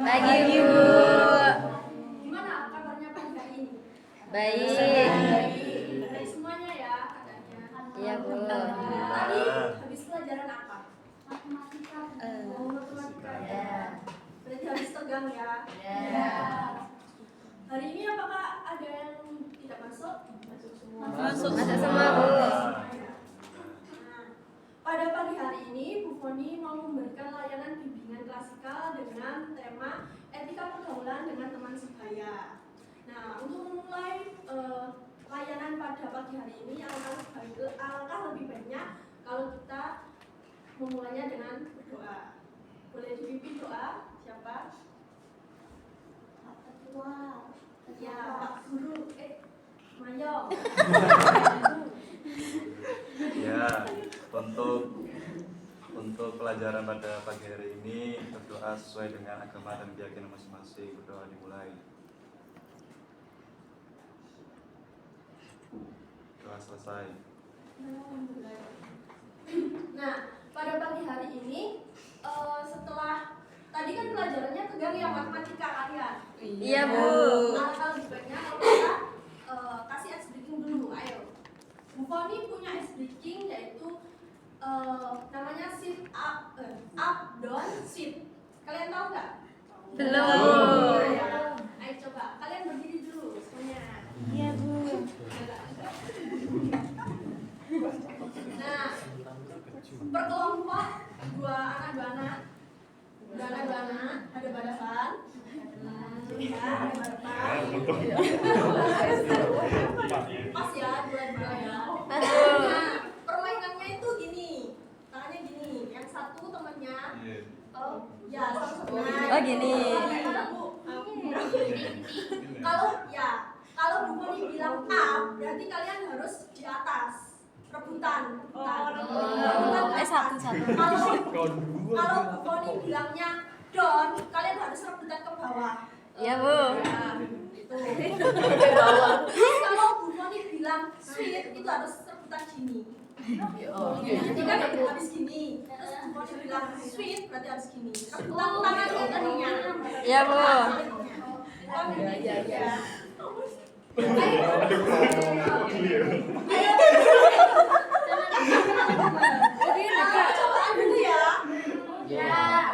Pagi, Bu. Gimana kabarnya pagi hari ini? Baik. Baik semuanya ya katanya. Iya, Bu. Tadi habis pelajaran apa? Matematika. Matematika ya. Berarti habis tegang ya? Ya. Hari ini apakah ada yang tidak masuk? Masuk semua. Masuk semua, Bu. Pada pagi hari ini, Bu Foni mau memberikan layanan bimbingan klasikal dengan tema etika pergaulan dengan teman sebaya. Nah, untuk memulai layanan pada pagi hari ini, alangkah lebih baiknya kalau kita memulainya dengan berdoa. Boleh dipimpin doa? Siapa? Pak Ketua. Ya, Pak Guru. Mayo. Ya, untuk pelajaran pada pagi hari ini berdoa sesuai dengan agama dan keyakinan masing-masing. Berdoa dimulai. Doa selesai. Nah, pada pagi hari ini setelah tadi kan pelajarannya tegang ya matematika kalian. Iya, Bu. Nah, kalau sebaiknya kalau kita kasih ice breaking dulu, ayo. Bu Foni punya ice breaking yaitu namanya sit up, down, sit. Kalian tahu nggak? Belum. Ayo coba, kalian berdiri dulu semuanya. Iya, Bu. Nah, berkelompok dua anak, ada balapan. Ya, ada balapan. Pas ya, dua ya. Nah, permainannya itu gini, tangannya gini. Yang satu temannya, ya satu sebelah. Oh, gini. Kalau Bu Foni bilang up, berarti kalian harus di atas. Rebutan. Satu. Kalau Bu Foni bilangnya down, kalian harus rebutan ke bawah. Iya, Bu. Itu. Terus kalau Bu Foni bilang sweet, itu harus rebutan gini. Jadi kan habis gini. Terus Bu Foni bilang sweet, berarti harus gini. Rebutan tangannya tadinya. Iya, Bu. Iya. Cobaan dulu ya. Ya.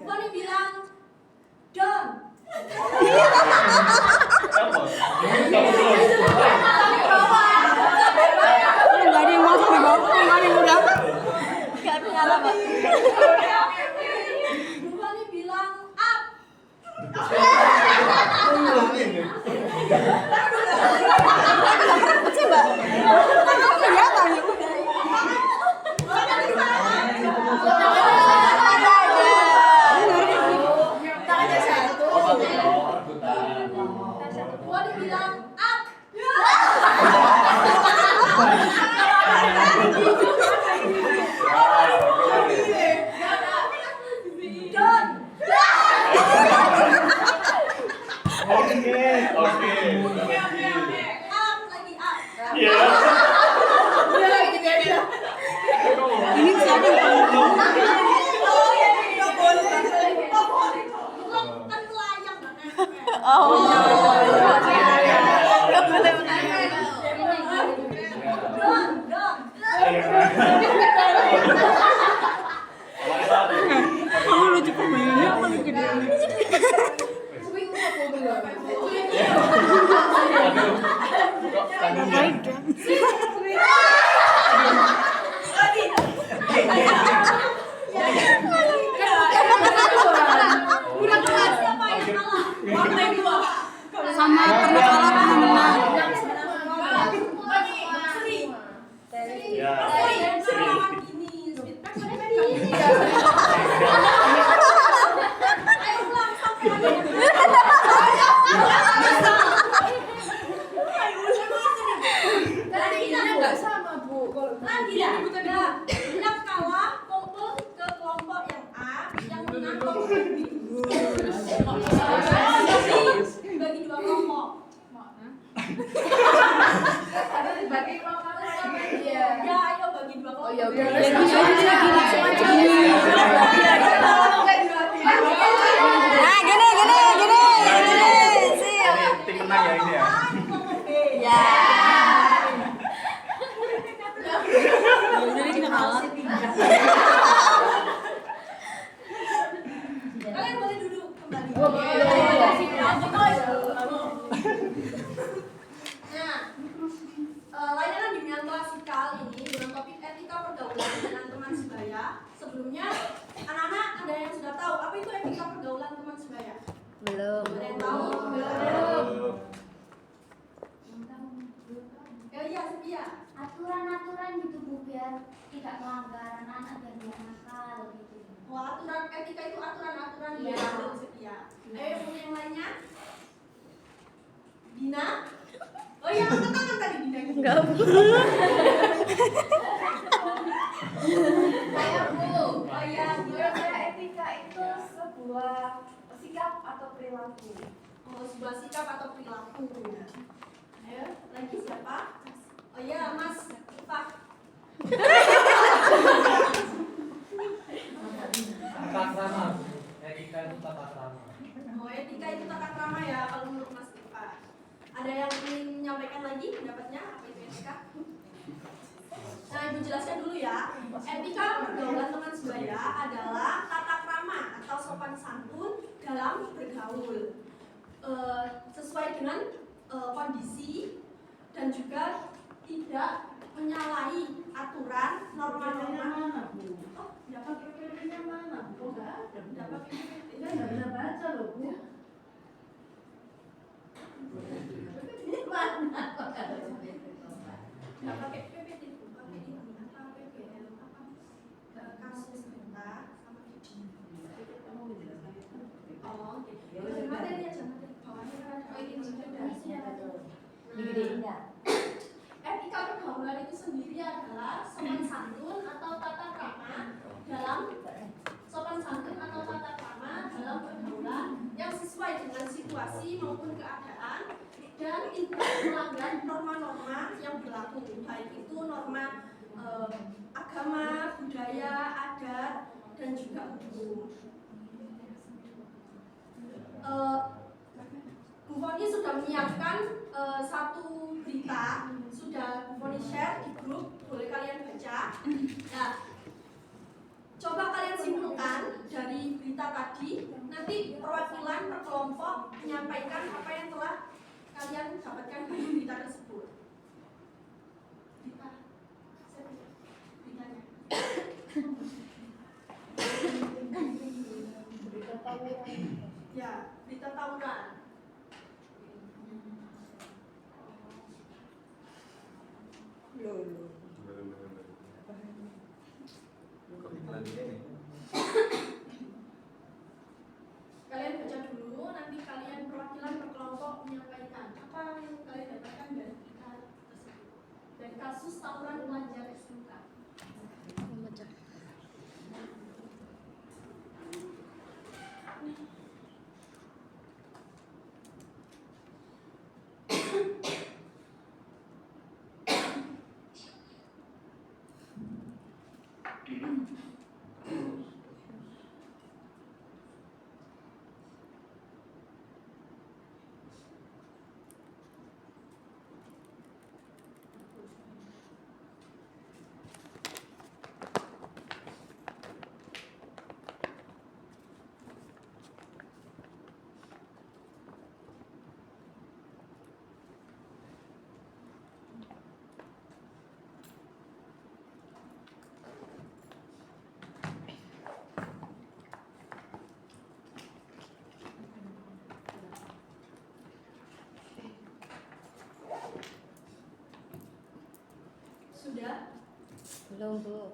Foni bilang down. Enggak ada yang masuk di bawah, enggak ada yang udah. Enggak ada nyala, Pak. Bu Foni bilang up. Coba. Kan kelihatan. Foni bilang up. Down. Up lagi up. Ini siapa yang Kan melayang banget. Oh, enggak boleh kamu lucu permainannya paling gede. Udah kelar siapa yang kalah? Sama pernah kalah pernah menang. Yang kalah kumpul ke kelompok yang A, yang menang kelompok B. Bagi dua kelompok. Bagi kelompok ya, ayo bagi dua kelompok. Oh ya udah. Nah, gini. Kalian boleh duduk kembali. Nah, layanan bimbingan klasikal ini dengan topik etika pergaulan dengan teman sebaya. Sebelumnya, anak-anak ada yang sudah tahu apa itu etika pergaulan teman sebaya? Belum. Ada yang tahu? Iya, Sepia. Aturan-aturan gitu Bu biar tidak melanggar anak dan tidak nakal gitu. Oh, aturan etika itu aturan-aturan Iya. yang Sepia. Ayo yang lainnya. Dina. Oh iya, angkat tangan tadi Dina. Enggak. Saya Bu. Oh iya, Menurut saya etika itu sebuah sikap atau perilaku. oh, sebuah sikap atau perilaku. Ayo, lagi siapa? Oh iya, Mas Pak. Tata krama, etika itu tata krama. Oh, etika itu tata krama ya kalau menurut Mas Pak. Ada yang ingin menyampaikan lagi pendapatnya apa itu etika? Nah, Ibu jelaskan dulu ya. Etika pergaulan teman sebaya adalah tata krama atau sopan santun dalam bergaul. Sesuai dengan kondisi dan juga tidak menyalahi aturan norma-norma. Oh, tidak pakai PP-nya mana? Oh, enggak ada. Tidak pakai PP. Kita nggak bisa baca loh Bu. Ini mana? Tidak pakai PP itu, pakai ini apa PPL apa kasus kita sama oh, oke. Materi aja materi bawahnya kan. Oh, ini sudah. Digedein enggak? Etika pergaulan itu sendiri adalah sopan santun atau tata krama dalam pergaulan yang sesuai dengan situasi maupun keadaan dan tidak melanggar norma-norma yang berlaku, baik itu norma agama, budaya, adat, dan juga hukum. Bu Foni sudah menyiapkan satu berita, sudah Bu Foni share di grup, boleh kalian baca. Nah, coba kalian simpulkan dari berita tadi, nanti perwakilan per kelompok menyampaikan apa yang telah kalian dapatkan dari berita tersebut. Beritanya. Ya, berita tahunan. Kok iklan ini? Kalian baca dulu, nanti kalian perwakilan per kelompok menyampaikan apa yang kalian dapatkan dari berita tersebut. Dari kasus tawuran pelajar SMK. Sudah? Belum, Bu.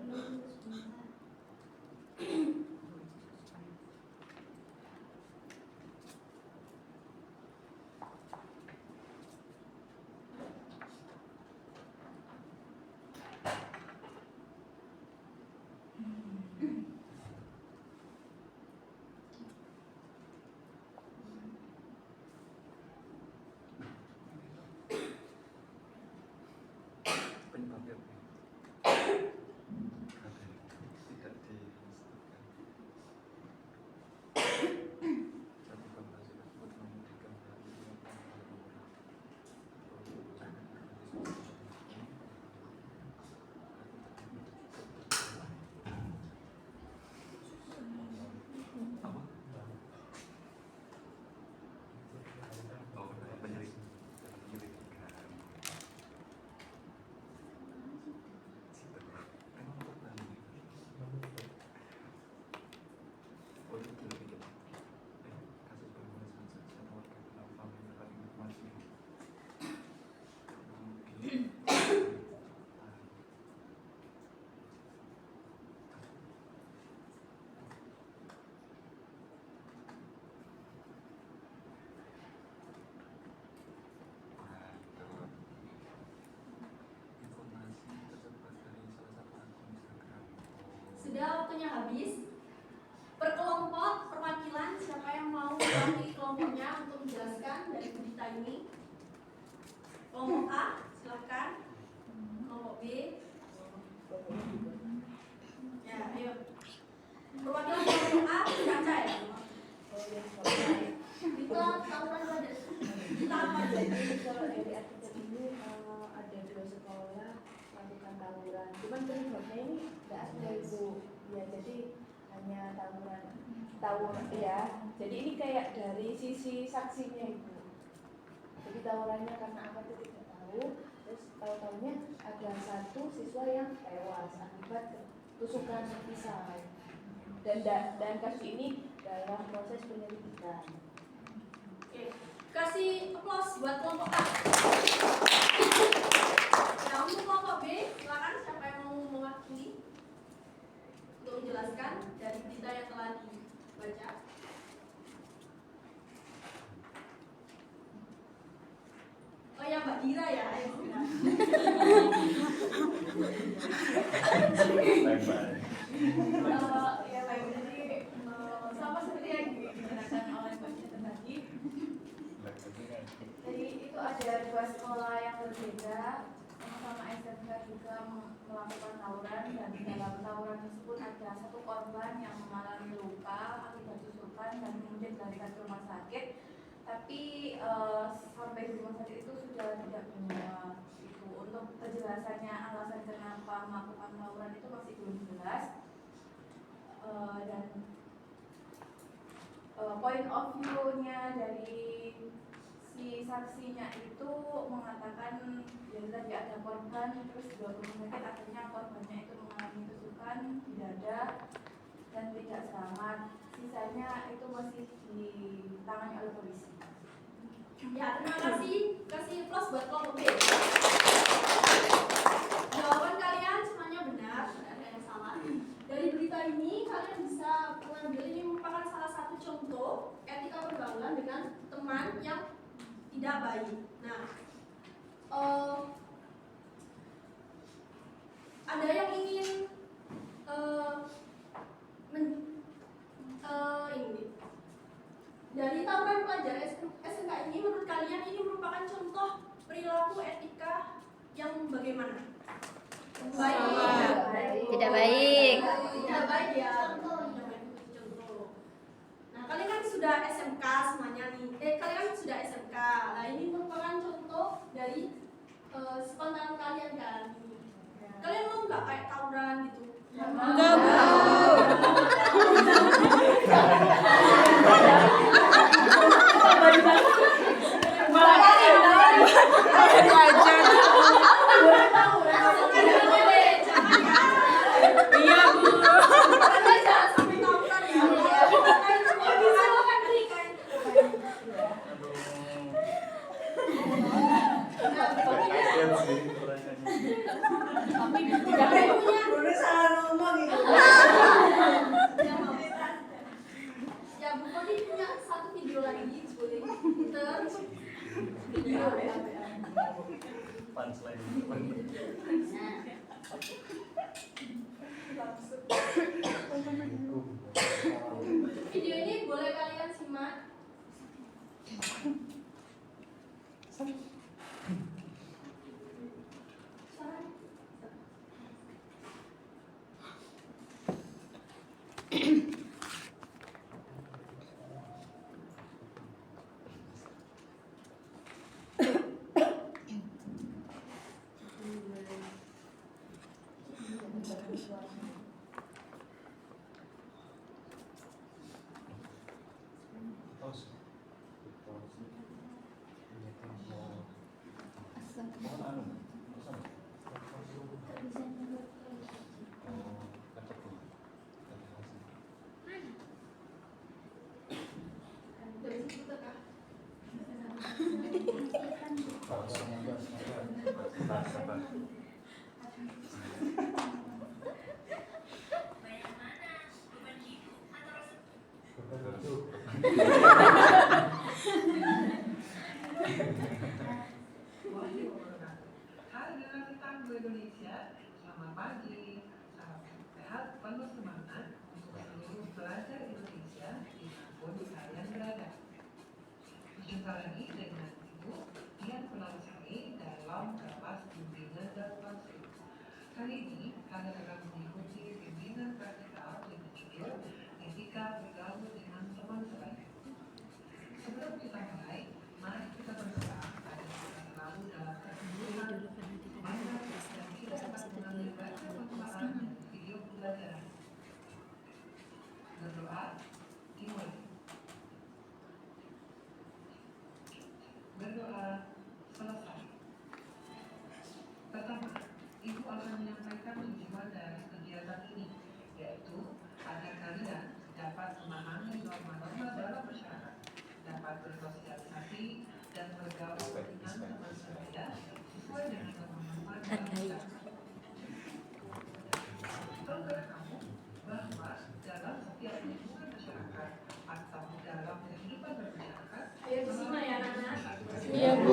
Penyebabnya apa? Tidak dipastikan. sudah waktunya habis. Berkelompok, perwakilan, siapa yang mau mewakili kelompoknya untuk menjelaskan dari berita ini? Kelompok A, silahkan. Kelompok B. Ya, ayo. Perwakilan kelompok A, Caca ya? Kita tawuran pada. Kita apa aja? Jadi kalau dari artikel ini ada 2 sekolah melakukan tawuran. Cuman penyebabnya ini nggak ada Ibu. Ya jadi hanya tawuran ya. Jadi ini kayak dari sisi saksinya Ibu. Jadi tawurannya karena apa itu tidak tahu. Terus tahu-tahunya ada 1 siswa yang tewas akibat tusukan pisau. Dan kasus ini dalam proses penyelidikan. Oke, kasih aplaus buat kelompok A. Nah, untuk kelompok B, silakan siapa yang mau mewakili untuk menjelaskan dari berita yang telah dibaca. Oh ya, Mbak Dira ya, ayo. Ya baik, jadi sama seperti yang dijelaskan oleh Mbak Cita tadi. Jadi itu ada 2 sekolah yang berbeda, sama-sama SMK juga melakukan tawuran dan di dalam tawuran tersebut ada 1 korban yang mengalami luka akibat tusukan dan kemudian dilarikan ke rumah sakit. Tapi sampai di rumah sakit itu sudah tidak meninggal. Itu untuk penjelasannya alasan kenapa melakukan tawuran itu masih belum jelas. Dan point of view-nya dari si saksinya itu mengatakan ya tadi ada korban terus dibawa ke rumah sakit, akhirnya korbannya itu mengalami tusukan di dada dan tidak selamat. Sisanya itu masih ditangani oleh polisi. Ya, terima kasih. Kasih plus buat kelompok B. Jawaban kalian semuanya benar, tidak ada yang salah. Dari berita ini kalian bisa mengambil ini merupakan salah satu contoh etika pergaulan dengan teman yang tidak baik. Nah, ada yang ingin ini dari tawuran pelajar SMK ini, menurut kalian ini merupakan contoh perilaku etika yang bagaimana? Baik. Tidak baik. Tidak baik ya. Contoh. Nah, kalian kan sudah SMK semuanya nih. Kalian kan sudah SMK. Nah, ini merupakan contoh dari spontan kalian kan. Kalian mau nggak kayak tawuran gitu? Enggak, Bu. Iya, Bu. Ya, Bu Kodi punya 1 video lagi, boleh putar video ya. Punchline. Video ini boleh kalian simak. Dari situ Kak. Hai dengan Tangguh Indonesia, selamat pagi, salam sehat, penuh semangat. kalian akan mengikuti bimbingan praktikal dengan judul Etika Bergaul dengan Teman Sebaya. Sebelum kita mulai, mari kita berdoa agar kita selalu dalam keseluruhan semangat dan kita dapat mengambil banyak manfaat dari video pembelajaran. Berdoa dimulai. Berdoa selesai. Pertama, Ibu akan menyampaikan tujuan dari kegiatan ini, yaitu agar kalian dapat memahami norma-norma dalam masyarakat, dapat bersosialisasi dan bergaul dengan teman sebaya sesuai dengan norma-norma dalam masyarakat. Tahukah kamu bahwa dalam setiap lingkungan masyarakat atau dalam kehidupan bermasyarakat, Ayo disimak ya anak-anak. Iya, Bu.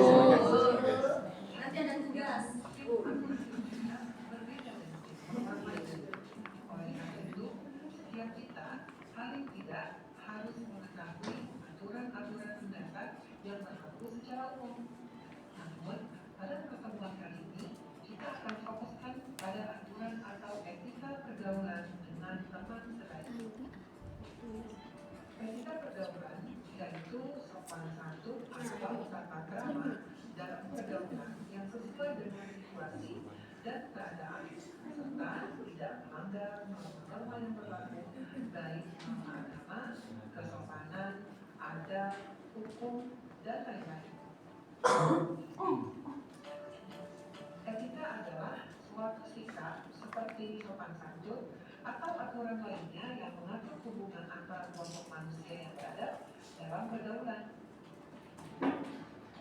Nanti ada tugas. berbeda dengan orang lain. Oleh karena itu, setiap kita paling tidak harus mengetahui aturan-aturan mendasar yang berlaku secara umum. Namun, pada pertemuan kali ini, kita akan fokuskan pada aturan atau etika pergaulan dengan teman sebaya. Etika pergaulan yaitu sopan santun atau tata krama dalam pergaulan yang sesuai dengan situasi dan keadaan serta tidak melanggar norma-norma yang berlaku baik norma agama, kesopanan, adat, hukum, dan lain-lain. Etika adalah suatu sikap seperti sopan santun atau aturan lainnya yang mengatur hubungan antara kelompok manusia yang berada dalam pergaulan.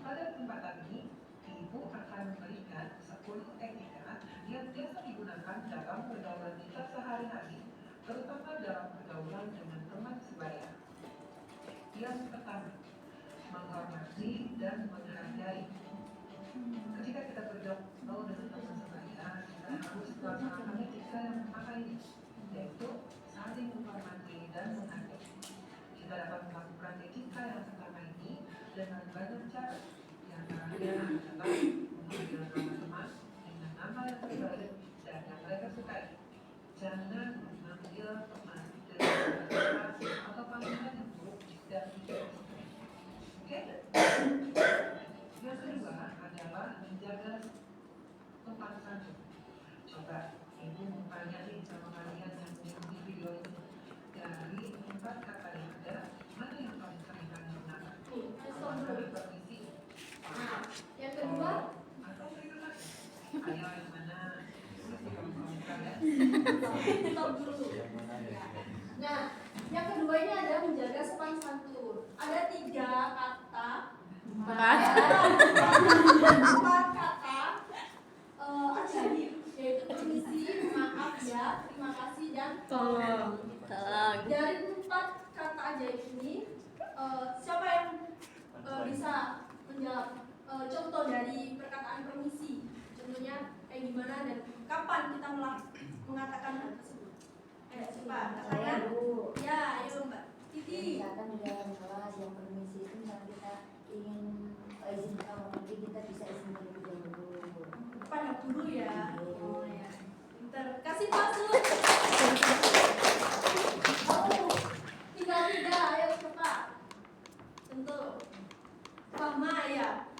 Pada kesempatan ini, Ibu akan memberikan 10 etika yang biasa digunakan dalam pergaulan kita sehari-hari, terutama dalam pergaulan dengan teman sebaya. Yang pertama, menghormati dan menghargai. Ketika kita bergaul dengan teman sebaya, kita harus melaksanakan etika yang pertama ini, yaitu saling menghormati dan menghargai. Kita dapat melakukan etika yang pertama ini dengan banyak cara. Yang terakhir adalah memanggil nama teman dengan nama yang terbaik dan yang mereka sukai. Jangan memanggil teman dengan nama atau panggilan yang buruk dan tidak disukai. Oke? Yang kedua adalah menjaga sopan santun. Coba Ibu bertanya nih sama kalian yang mengikuti video ini. Dari 4 kata yang ada, mana yang paling sering kalian gunakan? Permisi. Nah, yang kedua, Atau terima kasih. Ayo yang mana? Kalian? stop dulu. Nah, yang kedua ini adalah menjaga sopan santun. Ada 3 kata. 4 kata ajaib, yaitu permisi, maaf ya, terima kasih dan Tolong. Dari 4 kata ajaib ini, siapa yang bisa menjawab contoh dari perkataan permisi? Contohnya kayak gimana dan kapan kita mengatakan hal tersebut? Coba katakan. Bu. Ya, ayo Mbak Titi. Misalkan di dalam kelas yang permisi itu misalnya kita ingin izin ke kamar mandi, kita bisa izin terlebih dahulu. Pada guru ya. Oh ya. Pintar. Kasih pasuk. Oh, tinggal 3, ayo cepat. Tentu. Fahma ya.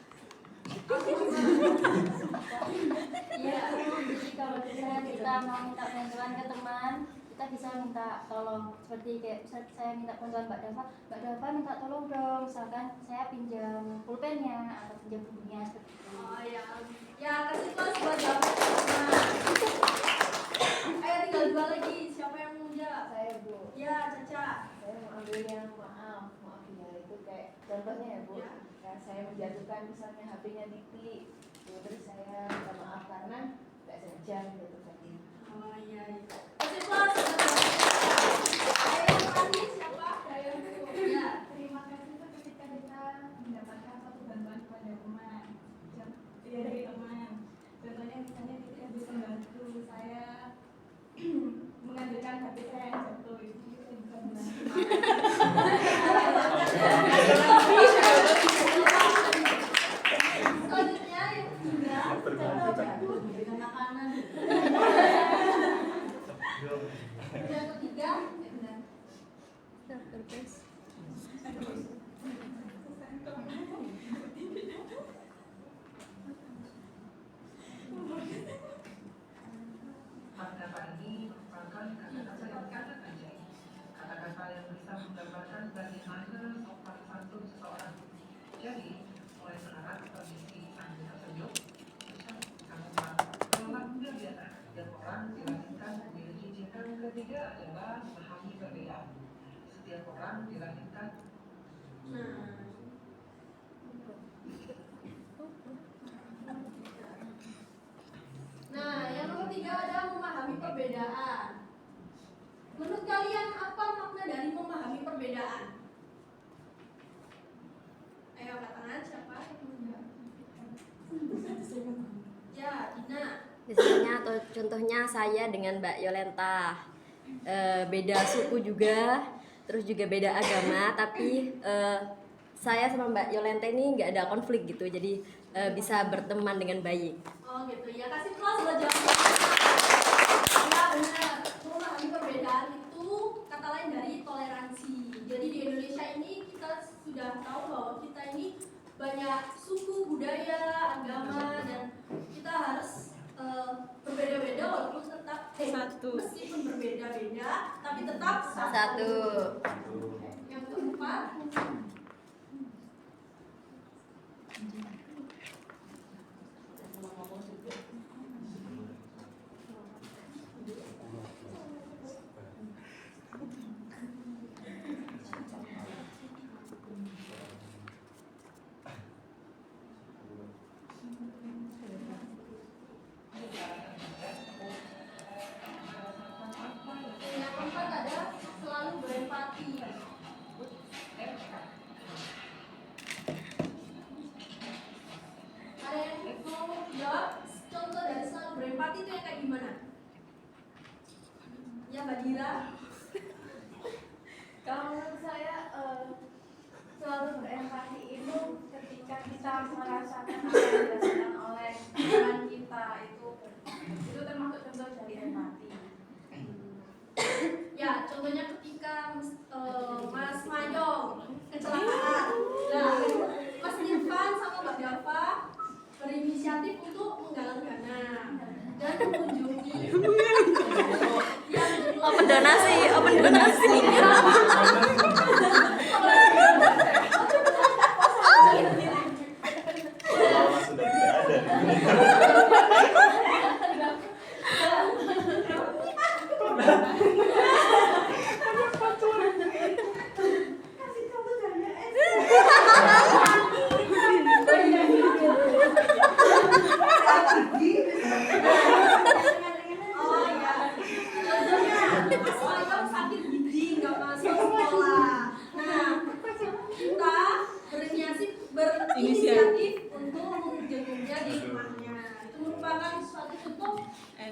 Iya, jadi kalau misalnya kita mau minta bantuan ke teman, kita bisa minta tolong. Seperti kayak saya minta bantuan Mbak Dava minta tolong dong, misalkan saya pinjam pulpennya atau pinjam bukunya seperti itu. Oh ya. Ya, kasih pas buat jawab. Ayo tinggal 2 lagi. Siapa yang mau jawab? Saya Bu, Ya, Caca. saya mau ambil yang maaf ya, itu kayak contohnya ya Bu, Ya. ya, saya menjatuhkan misalnya HP-nya Dikti, terus saya minta maaf karena nggak sengaja gitu tadi. Oh iya. Kasih pas. Ayo yang tadi siapa? Ayo Bu. Ya. Terima kasih itu ketika kita mendapatkan satu bantuan kepada teman, ya dari teman. Contohnya misalnya kita bisa membantu saya mengambilkan HP saya yang jatuh, itu kita bisa membantu. Selanjutnya yang ketiga, Berguna. dengan makanan. Kata-kata ini merupakan kata-kata yang sangat ajaib. Kata-kata yang bisa menggambarkan bagaimana sopan santun seseorang. Jadi, mulai sekarang permisi sambil tersenyum, karena dalam dunia biasa dan orang dilahirkan memiliki ciri yang ketiga adalah memahami perbedaan. Setiap orang dilahirkan. Nah, yang ketiga ada memahami perbedaan. Menurut kalian apa makna dari memahami perbedaan? Ayo angkat tangan siapa? Ya, Dina. Misalnya atau contohnya saya dengan Mbak Yolenta, beda suku juga, terus juga beda agama, tapi saya sama Mbak Yolenta ini nggak ada konflik gitu, jadi bisa berteman dengan baik. Oh gitu ya, kasih kelas buat jawab. Ya benar, memahami perbedaan itu kata lain dari toleransi. Jadi di Indonesia ini kita sudah tahu bahwa kita ini banyak suku, budaya, agama, dan kita harus berbeda-beda walaupun tetap Satu. meskipun berbeda-beda tapi tetap Satu. Yang keempat, ada selalu berempati. Ada yang mau jawab contoh dari selalu berempati itu yang kayak gimana? Ya Mbak Dira. Kalau menurut saya selalu berempati itu ketika kita merasakan apa yang dirasakan oleh teman kita itu termasuk contoh dari empati. Ya, contohnya ketika Mas Mayong kecelakaan. Nah, Mas Irfan sama Mbak Dava berinisiatif untuk menggalang dana dan mengunjungi yang Open donasi, open donasi. Lama sudah tidak ada di dunia. Oh iya. Contohnya Mas Mayong sakit gigi nggak masuk sekolah. Nah, kita berinisiatif untuk menjenguknya di rumahnya. Itu merupakan suatu bentuk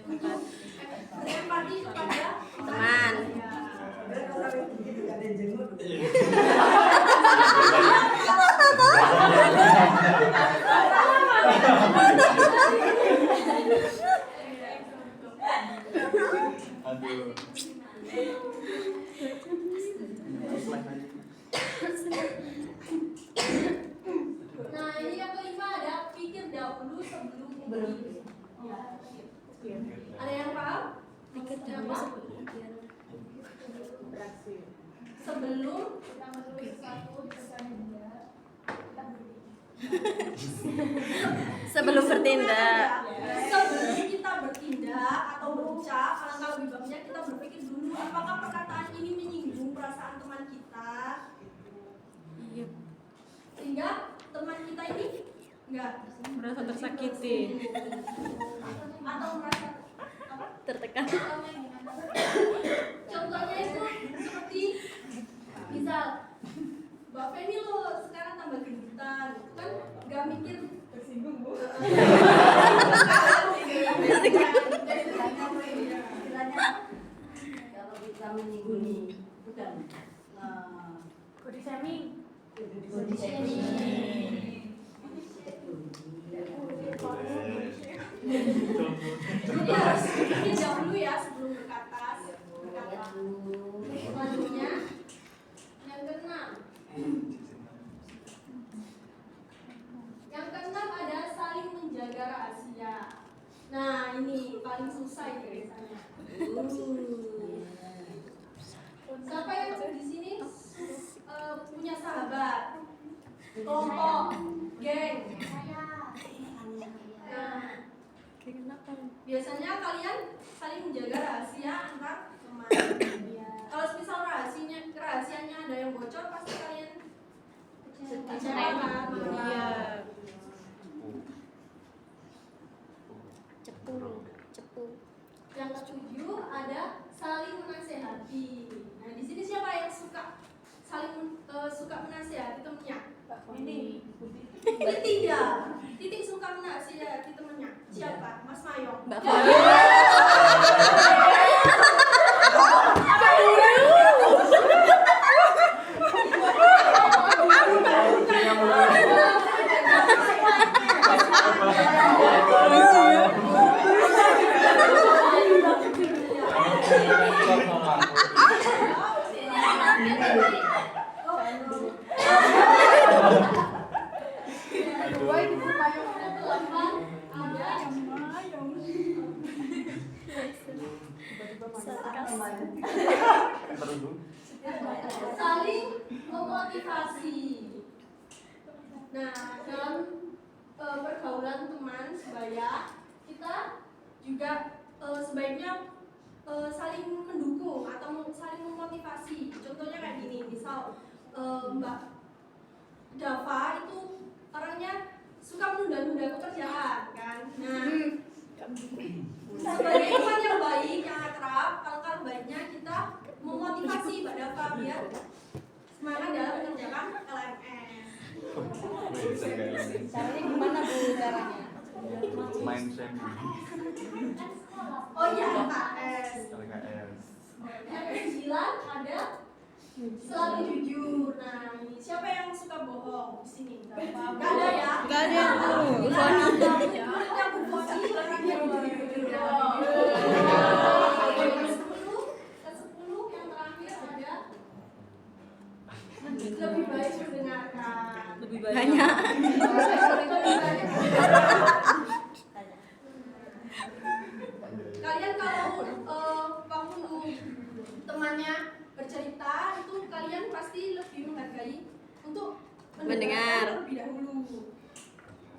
untuk berempati kepada Teman. Aduh. Nah, ini yang kelima ada pikir dahulu sebelum memilih. Ada yang paham? Pikir dahulu sebelum Kita menulis sesuatu pesan dia, kita beri. Sebelum bertindak. Sebelum kita bertindak atau berucap, alangkah lebih baiknya kita berpikir dulu apakah perkataan ini menyinggung perasaan teman kita. Iya. Sehingga teman kita ini enggak Merasa tersakiti. atau merasa apa? Tertekan. Contohnya itu seperti misal Mbak Feni lo sekarang tambah gendutan, kan nggak mikir Tersinggung, Bu. Kalau kita menyinggungi, bukan Body shaming. body shaming. Jadi harus pikir dahulu ya sebelum berkata. Selanjutnya Yang keenam ada saling menjaga rahasia. Nah, ini paling susah ini biasanya. Siapa yang di sini punya sahabat, kelompok, geng? Nah, biasanya kalian saling menjaga rahasia antar teman. Kalau misal rahasianya ada yang bocor, pasti kalian kecewa kan? Iya. Cepu. Yang ketujuh ada saling menasehati. Nah, di sini siapa yang suka suka menasehati temennya? Ini. Titik suka menasehati temennya. Siapa? Mas Mayong. Mbak Saling memotivasi. Nah, dalam pergaulan teman sebaya, kita juga sebaiknya saling mendukung atau saling memotivasi. Contohnya kayak gini, misal Mbak Dava itu orangnya suka menunda-nunda pekerjaan kan. Nah, sebagai teman yang baik, yang akrab, kalau baiknya kita memotivasi Mbak Dava biar semangat dalam mengerjakan LMS. Caranya gimana Bu caranya? Main semi. Oh iya, LKS. LKS. Yang ke-9 ada selalu jujur. Nah, ini siapa yang suka bohong di sini? Gak ada ya? Gak ada yang tahu. Kulitnya Bu Foni orangnya jujur. Ke-10 yang terakhir ada lebih baik mendengarkan. Lebih banyak. Kalian kalau waktu temannya bercerita itu kalian pasti lebih menghargai untuk mendengar terlebih dahulu.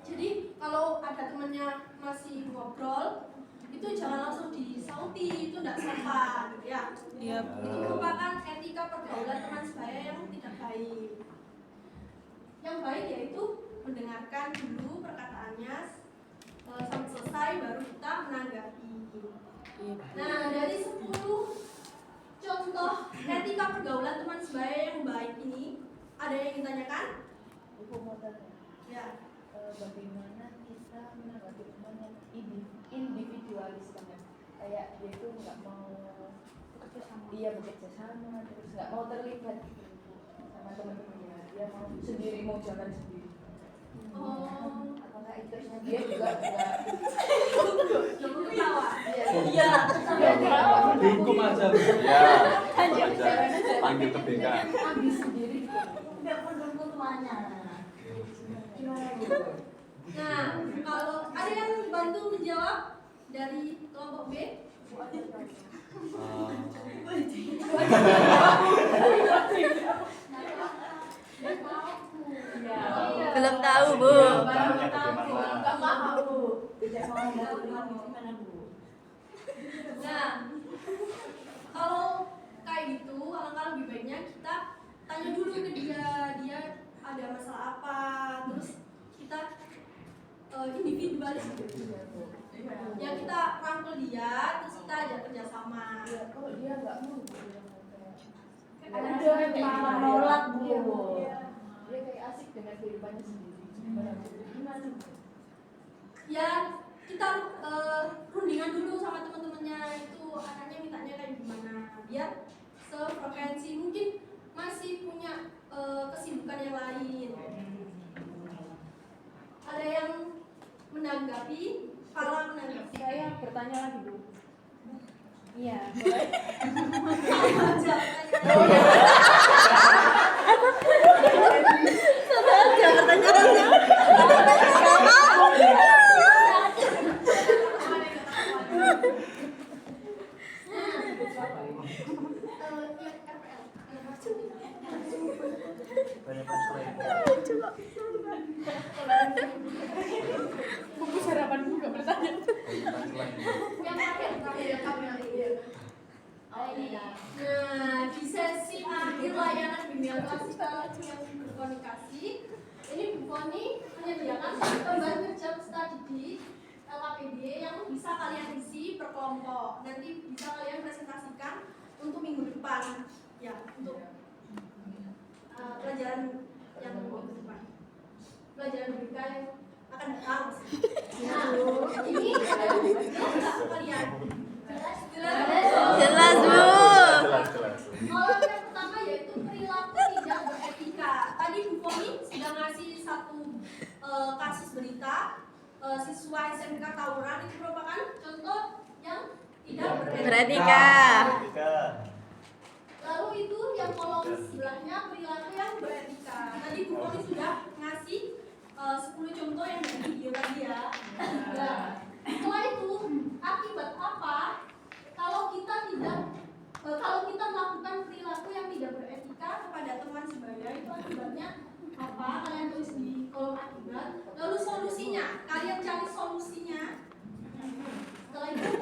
Jadi kalau ada temannya masih ngobrol itu jangan langsung disauti, itu tidak sopan ya. Itu merupakan etika pergaulan teman sebaya yang tidak baik. Yang baik yaitu mendengarkan dulu perkataannya sampai selesai baru kita menanggapi. Nah, dari 10 contoh etika pergaulan teman sebaya yang baik ini, ada yang ingin tanyakan? Ibu mau tanya. Ya. Bagaimana kita menanggapi teman yang individualis banget, kayak dia itu nggak mau bekerja sama, terus nggak mau terlibat sama teman-temannya, dia mau sendiri, mau jalan sendiri. Apakah itu dia juga nggak Ketawa. iya Hukum aja. Ya. Panggil ke BK. habis sendiri Nggak mendukung temannya. gimana gitu? Nah, kalau ada yang bantu menjawab dari kelompok B? Belum tahu, Bu. Tanya bagaimana? Nggak paham Bu, tidak mau gimana Bu? Nah, kalau kayak gitu, alangkah lebih baiknya kita tanya dulu ke dia ada masalah apa, terus kita individualis gitu. Ya kita rangkul dia, terus kita ajak kerjasama. Ya, kalau dia nggak mau Ada yang malah nolak Bu. dia kayak asik dengan kehidupannya sendiri. Gimana Bu? Ya kita rundingan dulu sama teman-temannya itu anaknya mintanya kayak gimana, biar sefrekuensi. Mungkin masih punya kesibukan yang lain. Ada yang menanggapi? Kalau menanggapi Saya bertanya lagi Bu. Iya. aja. RPL. Banyak punchline. Buku sarapan dulu gak bertanya. Punchline. Yang terakhir kamera. Nah, di sesi akhir layanan bimbingan klasikal yang berkomunikasi, ini Bu Foni menyediakan lembar kerja study di LKPD yang bisa kalian isi per kelompok. Nanti bisa kalian presentasikan untuk minggu depan, ya, untuk pelajaran yang minggu depan. Pelajaran BK yang akan datang. Nah, ini jelas nggak kalian? Jelas. Jelas, Bu. Jelas. Kalau yang pertama yaitu perilaku tidak beretika. Tadi Bu Foni sudah ngasih satu kasus berita siswa SMK tawuran, itu merupakan contoh yang tidak Beretika. Lalu itu yang kolom sebelahnya perilaku yang beretika. Tadi Bu Foni sudah ngasih 10 contoh yang dari video tadi ya. Nah, setelah itu akibat apa kalau kita melakukan perilaku yang tidak beretika kepada teman sebaya, itu akibatnya apa? Kalian tulis di kolom akibat. Lalu solusinya, kalian cari solusinya. Setelah itu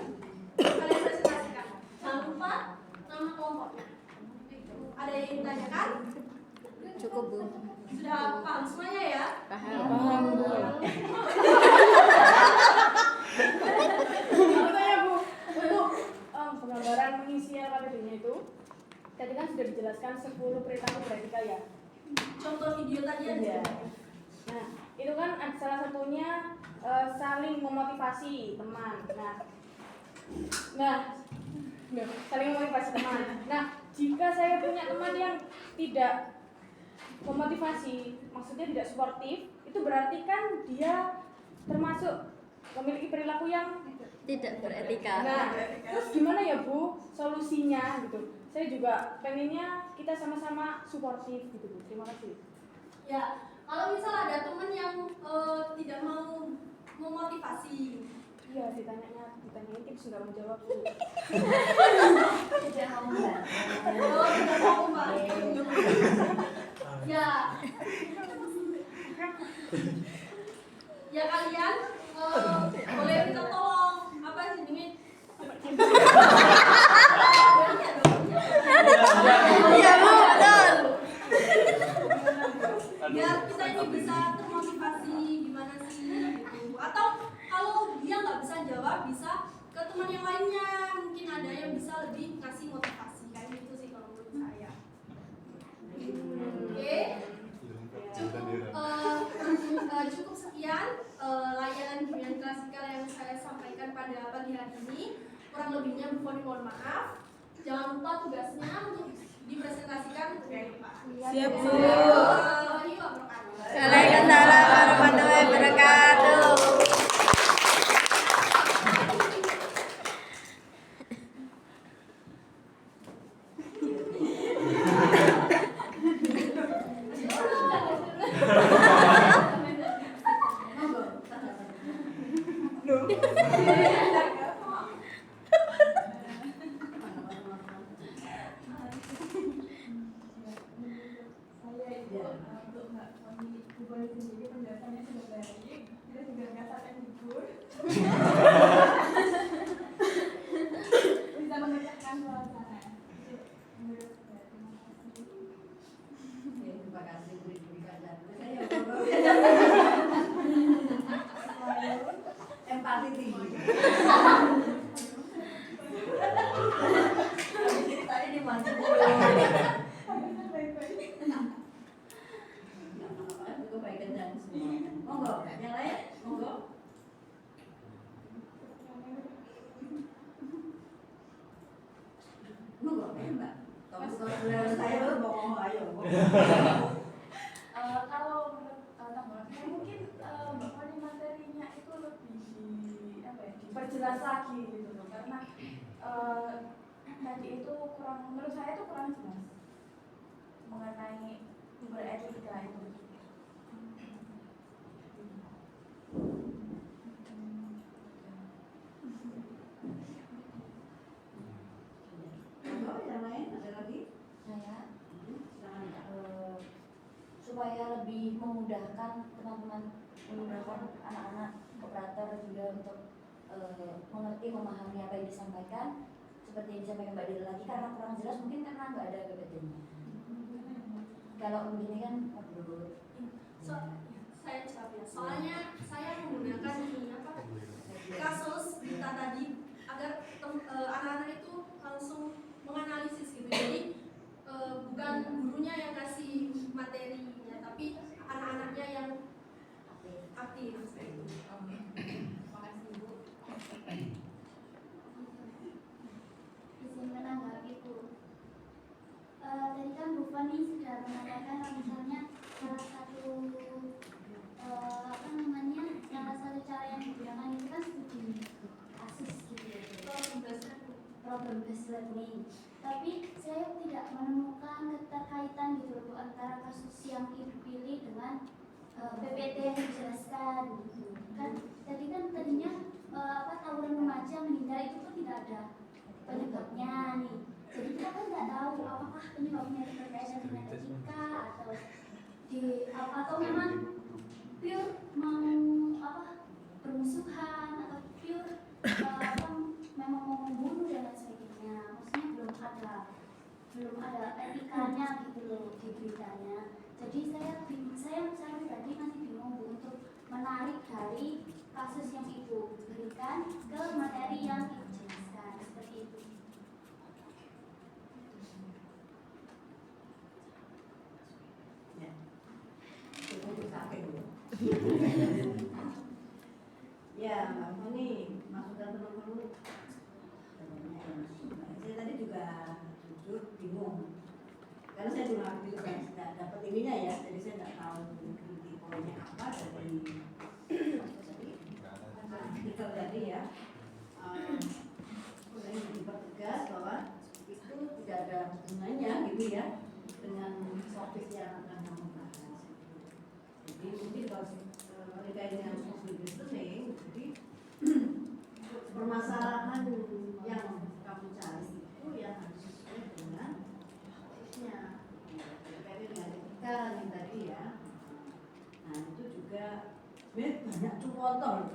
kalian presentasikan. Jangan lupa nama kelompoknya. Ada yang ditanyakan? Cukup, Bu. Sudah paham semuanya ya? Paham. Makanya Bu, untuk penggambaran mengisi LKPD-nya itu tadi kan sudah dijelaskan 10 perilaku beretika ya. Contoh video tadi aja. Iya. Nah, itu kan salah satunya saling memotivasi teman. Nah, saling memotivasi teman. Nah, jika saya punya teman yang tidak memotivasi, maksudnya tidak suportif, itu berarti kan dia termasuk memiliki perilaku yang Tidak beretika. Nah, terus gimana ya Bu solusinya gitu? Saya juga pengennya kita sama-sama suportif gitu Bu. Terima kasih. Ya, kalau misal ada teman yang tidak mau memotivasi, Iya, ditanyain tips nggak menjawab Bu. Tidak mau mbak. oh tidak mau membantu, ya, ya kalian boleh minta tolong apa sih ini? Iya, Bu, betul. Biar kita ini bisa termotivasi gimana sih gitu. Atau kalau dia nggak bisa jawab, bisa ke teman yang lainnya, mungkin ada yang bisa lebih ngasih motivasi kayak gitu sih kalau menurut saya. Oke, cukup sekian layanan bimbingan klasikal yang saya sampaikan pada pagi hari ini. Kurang lebihnya Bu Foni mohon maaf. Jangan lupa tugasnya untuk dipresentasikan ke Pak. Siap, Bu. Warahmatullahi wabarakatuh. Waalaikumsalam warahmatullahi wabarakatuh. Saya itu untuk Mbak Foni, Bu Foni sendiri penjelasannya sudah baik, kita juga nggak sampai libur. Bisa memecahkan suasana. Menurut saya, terima kasih. Terima kasih Bu Dikanda. Empati tinggi. Tadi dimancing dulu. Baik-baik. Kebaikan dan semuanya. Monggo, yang lain? Monggo. Monggo, Mbak. Kalau saya baru mau ngomong, ayo. Kalau menurut tanggapan saya mungkin Mbak Foni materinya itu lebih diperjelas lagi gitu loh, karena tadi itu menurut saya itu kurang jelas mengenai beretika itu. Monggo, saya Silakan Kak. supaya lebih memudahkan teman-teman, memudahkan anak-anak operator juga untuk mengerti, memahami apa yang disampaikan, seperti yang disampaikan Mbak Dila lagi, karena kurang jelas mungkin karena nggak ada PPT-nya. Kalau begini kan perlu Saya jawab ya. Soalnya saya menggunakan ini apa? Kasus kita tadi agar anak-anak itu langsung menganalisis gitu. Jadi bukan gurunya yang kasih materinya, tapi anak-anaknya yang aktif. Makasih Bu. izin menanggapi Bu. Tadi kan Bu Fani sudah menanyakan kalau misalnya salah satu salah satu cara yang digunakan itu kan studi kasus gitu ya. Problem based learning. Tapi saya tidak menemukan keterkaitan gitu Bu antara kasus yang Ibu pilih dengan PPT yang dijelaskan gitu. Kan jadi kan tadinya tawuran remaja meninggal itu kan tidak ada penyebabnya nih. Jadi kita kan nggak tahu apakah penyebabnya berkaitan dengan etika atau memang pure mau bermusuhan atau pure memang mau membunuh dan lain sebagainya. Maksudnya belum ada etikanya gitu loh di beritanya. Jadi saya pribadi masih bingung Bu untuk menarik dari kasus yang Ibu berikan ke materi yang Ibu jelaskan seperti itu. Ya. Cukup sampai dulu. Ya, Mbak Fani, masukan teman-teman. Saya tadi juga jujur bingung. Karena saya juga tidak dapat ininya ya, jadi saya nggak tahu inti poinnya apa dari artikel tadi ya. Kemudian dipertegas bahwa itu tidak ada hubungannya gitu ya dengan topik yang akan kamu bahas. Jadi mungkin kalau mereka ini harus public listening, jadi permasalahan yang kamu cari itu yang harus sesuai dengan kasusnya. Terkait dengan etika yang tadi ya. Nah itu juga banyak contoh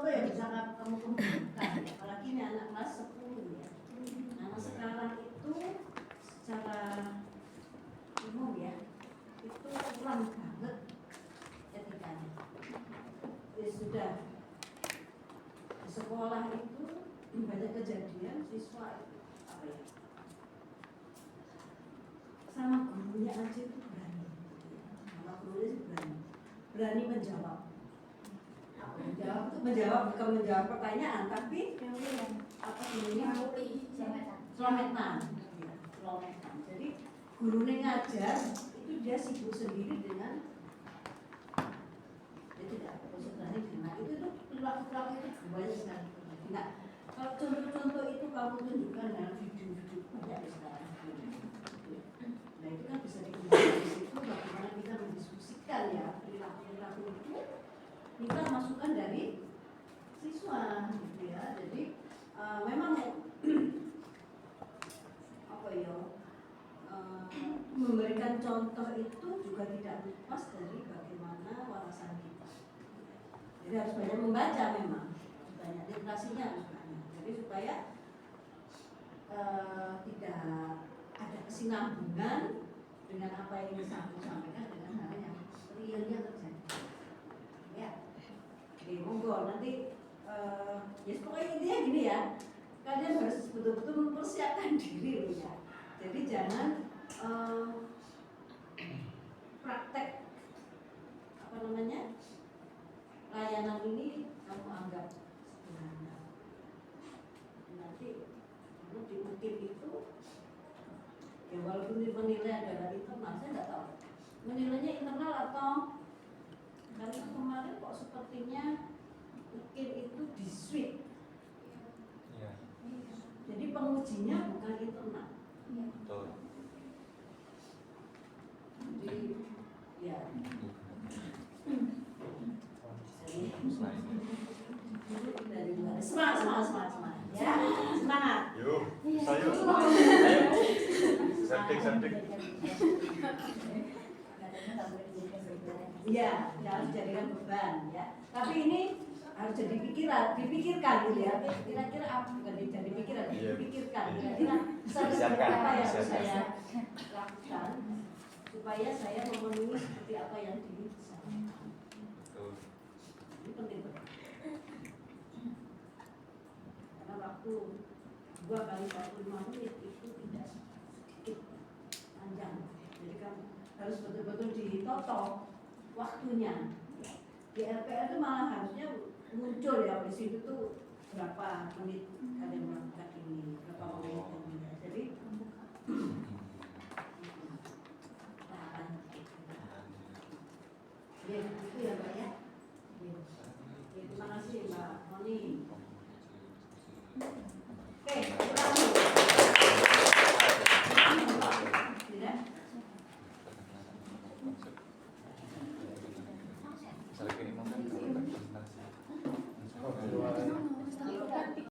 yang bisa kamu kembangkan, apalagi ini anak kelas 10 ya. Anak sekarang itu secara umum ya itu kurang banget etikanya. Ya sudah di sekolah itu banyak kejadian siswa itu apa ya sama gurunya aja itu berani, sama gurunya sih berani menjawab. Menjawab bukan menjawab pertanyaan, tapi apa ini selometan. Jadi gurunya ngajar itu dia sibuk sendiri dengan dia tidak konsentrasi dengan itu perilaku itu banyak sekali. Nah, kalau contoh-contoh itu kamu tunjukkan dalam video-video banyak sekarang. Nah itu kan bisa dikembangkan di situ bagaimana kita mendiskusikan ya perilaku itu kita masukkan dari siswa gitu ya. Jadi memang apa ya memberikan contoh itu juga tidak lepas dari bagaimana warisan kita. Jadi harus banyak membaca memang, banyak literasinya harus banyak. Jadi supaya tidak ada kesinambungan dengan apa yang disampaikan dengan hal yang realnya terjadi. Ya, oke, monggo nanti ya pokoknya intinya gini ya, kalian harus betul-betul mempersiapkan diri loh ya. Jadi jangan praktek apa namanya layanan ini kamu anggap sederhana. Nanti kamu dimungkin itu ya walaupun menilai adalah internal, saya nggak tahu menilainya internal atau karena kemarin kok sepertinya mungkin itu di switch. Iya. Jadi pengujinya bukan internal. Betul. Jadi ya. Dari luar. Semangat. Ya, semangat. Yuk, saya. Ayo. Cantik. Katanya nggak boleh dijadikan beban. Iya, jangan dijadikan beban ya. Tapi ini harus jadi dipikirkan gitu ya. Kira-kira apa, bukan jadi pikiran, Iya. dipikirkan. Kira-kira Disiapkan, apa yang harus disiapkan. saya lakukan supaya saya memenuhi seperti apa yang disampaikan. Tuh. Ini penting banget. Karena waktu 2 kali 45 menit itu tidak sedikit panjang. Jadi kamu harus betul-betul ditoto waktunya. Di LPR itu malah harusnya muncul ya di situ tuh berapa menit kalian melakukan ini, berapa menit